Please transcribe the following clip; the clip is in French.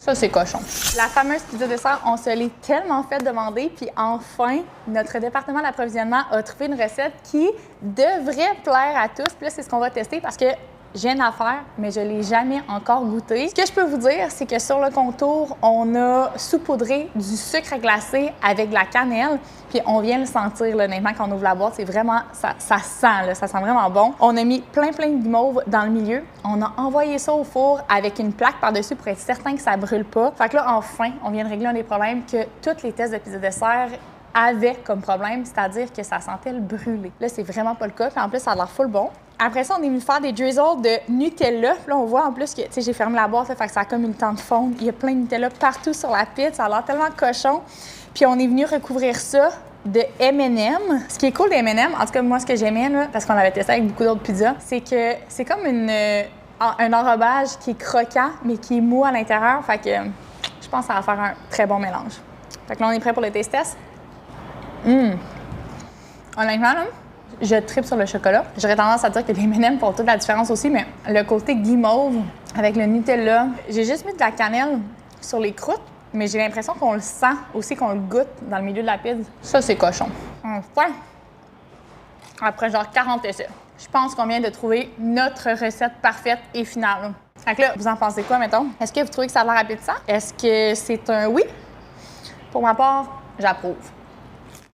Ça, c'est cochon. La fameuse pizza dessert, on se l'est tellement fait demander, puis enfin, notre département d'approvisionnement a trouvé une recette qui devrait plaire à tous. Puis là, c'est ce qu'on va tester parce que j'ai une affaire, mais je ne l'ai jamais encore goûté. Ce que je peux vous dire, c'est que sur le contour, on a saupoudré du sucre glacé avec de la cannelle, puis on vient le sentir, là, honnêtement, quand on ouvre la boîte, c'est vraiment, ça sent, là, ça sent vraiment bon. On a mis plein de guimauve dans le milieu. On a envoyé ça au four avec une plaque par-dessus pour être certain que ça ne brûle pas. Fait que là, enfin, on vient de régler un des problèmes que tous les tests de pizza dessert avaient comme problème, c'est-à-dire que ça sentait le brûler. Là, c'est vraiment pas le cas, puis en plus, ça a l'air full bon. Après ça, on est venu faire des drizzles de Nutella. Puis là, on voit en plus que, tu sais, j'ai fermé la boîte, là, fait que ça a comme eu le temps de fondre. Il y a plein de Nutella partout sur la pizza. Ça a l'air tellement cochon. Puis on est venu recouvrir ça de M&M. Ce qui est cool des M&M, en tout cas, moi, ce que j'aimais, là, parce qu'on l'avait testé avec beaucoup d'autres pizzas, c'est que c'est comme un enrobage qui est croquant, mais qui est mou à l'intérieur. Fait que je pense que ça va faire un très bon mélange. Fait que là, on est prêt pour le taste test. Honnêtement, là, je tripe sur le chocolat. J'aurais tendance à dire que les M&M font toute la différence aussi, mais le côté guimauve avec le Nutella, j'ai juste mis de la cannelle sur les croûtes, mais j'ai l'impression qu'on le sent aussi, qu'on le goûte dans le milieu de la pizza. Ça, c'est cochon. Enfin, après genre 40 essais, je pense qu'on vient de trouver notre recette parfaite et finale. Fait que là, vous en pensez quoi, mettons? Est-ce que vous trouvez que ça a l'air appétissant? Est-ce que c'est un oui? Pour ma part, j'approuve.